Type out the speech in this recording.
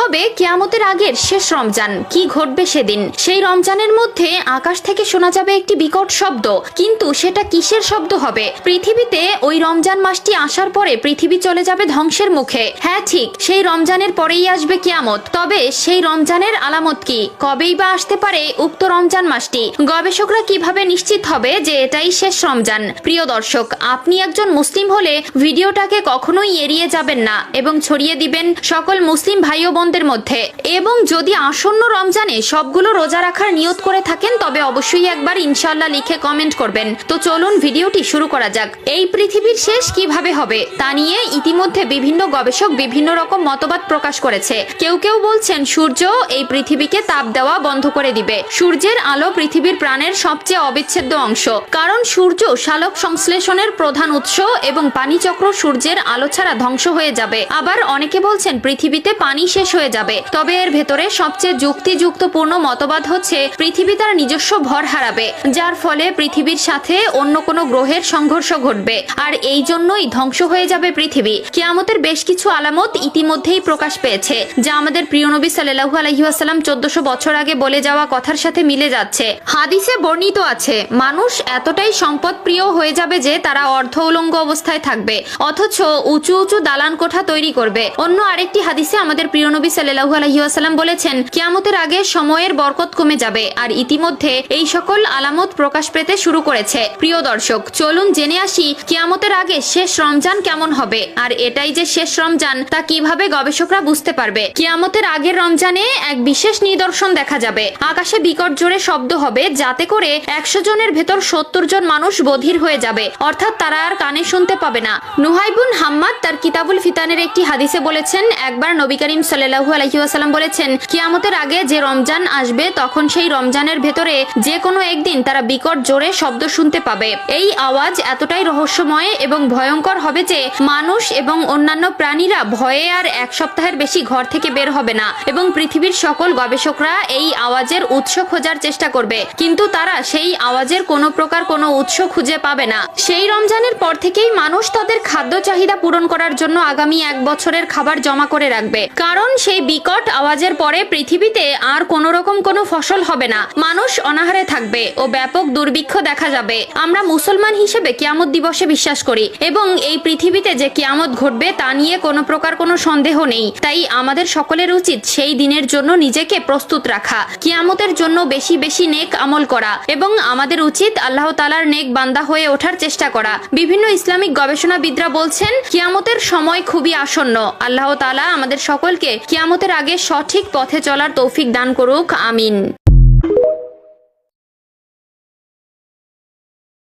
হবে কিয়ামতের আগের শেষ রমজান। কি ঘটবে সেদিন? সেই রমজানের মধ্যে আকাশ থেকে শোনা যাবে একটি বিকট শব্দ, কিন্তু সেটা কিসের শব্দ হবে? পৃথিবীতে ওই রমজান মাসটি আসার পরে পৃথিবী চলে যাবে ধ্বংসের মুখে। হ্যাঁ ঠিক, সেই রমজানের পরেই আসবে কিয়ামত। তবে সেই রমজানের আলামত কি? কবেই বা আসতে পারে উক্ত রমজান মাসটি? গবেষকরা কিভাবে নিশ্চিত হবে যে এটাই শেষ রমজান? প্রিয় দর্শক, আপনি একজন মুসলিম হলে ভিডিওটাকে কখনোই এড়িয়ে যাবেন না এবং ছড়িয়ে দিবেন সকল মুসলিম ভাই ও বোনদের মধ্যে। এবং যদি আসন্ন রমজানে সবগুলো রোজা রাখার নিয়ত করে থাকেন তবে অবশ্যই একবার ইনশাআল্লাহ লিখে কমেন্ট করবেন। তো চলুন ভিডিওটি শুরু করা যাক। এই পৃথিবীর শেষ কিভাবে হবে তা নিয়ে ইতিমধ্যে বিভিন্ন গবেষক বিভিন্ন রকম মতবাদ প্রকাশ করেছে। কেউ কেউ বলছেন সূর্য এই পৃথিবীকে তাপ দেওয়া বন্ধ করে দিবে। সূর্যের আলো পৃথিবীর প্রাণের সবচেয়ে অবিচ্ছেদ্য অংশ, কারণ সূর্য সালোক সংশ্লেষণের প্রধান উৎস এবং পানিচক্র সূর্যের আলো ছাড়া ধ্বংস হয়ে যাবে। আবার অনেকে বলছেন পৃথিবীতে পানি শেষ হয়ে যাবে। তবে এর ভেতরে সবচেয়ে যুক্তিযুক্তপূর্ণ মতবাদ হচ্ছে পৃথিবী তার নিজস্ব ভর হারাবে, যার ফলে পৃথিবীর সাথে অন্য কোনো গ্রহের সংঘর্ষ ঘটবে, আর এই জন্যই ধ্বংস হয়ে যাবে পৃথিবী। কিয়ামতের বেশ কিছু আলামত ইতিমধ্যেই প্রকাশ পেয়েছে, যা আমাদের প্রিয় নবী সাল্লাল্লাহু আলাইহি ওয়াসাল্লাম 1400 বছর আগে বলে যাওয়া কথার সাথে মিলে যাচ্ছে। হাদিসে বর্ণিত আছে, মানুষ এতটাই সম্পদ প্রিয় হয়ে যাবে যে তারা অর্ধ উলঙ্গ অবস্থায় থাকবে, অথচ উঁচু উঁচু দালান কোঠা তৈরি করবে। অন্য আরেকটি হাদিসে আমাদের প্রিয় নবী সাল্লাল্লাহু আলাইহি ওয়াসাল্লাম বলেছেন, কিয়ামতের আগে সময়ের বরকত কমে যাবে, আর ইতিমধ্যে এই সকল আলামত প্রকাশ পেতে শুরু করেছে। প্রিয় দর্শক, চলুন জেনে আসি কিয়ামতের আগে শেষ রমজান কেমন হবে, আর এটাই যে শেষ রমজান তা কিভাবে গবেষকরা বুঝতে পারবে। কিয়ামতের আগের রমজানে এক বিশেষ নিদর্শন দেখা যাবে। আকাশে বিকট জোরে শব্দ হবে, যাতে করে 100 জনের ভেতর 70 জন মানুষ বধির হয়ে যাবে, অর্থাৎ তারা আর কানে শুনতে পাবে না। নুহাইবুন হাম্মাদ তার কিতাবুল ফিতানের একটি হাদিসে বলেছেন, একবার নবী করিম সাল্লাল্লাহু আলাইহি ওয়াসাল্লাম বলেছেন, কিয়ামতের আগে যে রমজান আসবে তখন সেই রমজানের ভেতরে যে কোনো একদিন তারা বিকট জোরে শব্দ শুনতে পাবে। এই আওয়াজ এতটাই রহস্যময় এবং ভয়ঙ্কর হবে যে মানুষ এবং অন্যান্য প্রাণীরা ভয়ে আর এক সপ্তাহের বেশি ঘর থেকে বের হবে না, এবং পৃথিবীর সকল গবেষকরা এই আওয়াজের উৎস খোঁজার চেষ্টা করবে, কিন্তু তারা সেই আওয়াজের কোনো প্রকার কোনো উৎস খুঁজে পাবে না। সেই রমজানের পর থেকেই মানুষ তাদের খাদ্য চাহিদা পূরণ করার জন্য আগামী 1 বছরের খাবার জমা করে রাখবে, কারণ সেই বিকট আওয়াজের পরে পৃথিবীতে আর কোনো রকম কোনো ফসল হবে না, মানুষ অনাহারে থাকবে ও ব্যাপক দুর্ভিক্ষ দেখা যাবে। আমরা মুসলমান হিসেবে কিয়ামত দিবসে বিশ্বাস করি এবং এই পৃথিবীতে যে কিয়ামত ঘটবে তা নিয়ে কোনো প্রকার কোনো সন্দেহ নেই। তাই আমাদের সকলের উচিত সেই দিনের জন্য নিজেকে প্রস্তুত রাখা, কিয়ামতের জন্য বেশি বেশি নেক আমল করা, এবং আমাদের উচিত আল্লাহ তাআলার নেক বান্দা হয়ে ওঠার চেষ্টা করা। বিভিন্ন ইসলামিক গবেষণাবিদরা বলছেন কিয়ামতের সময় খুবই আসন্ন। আল্লাহ তাআলা আমাদের সকলকে কিয়ামতের আগে সঠিক পথে চলার তৌফিক দান করুক, আমিন।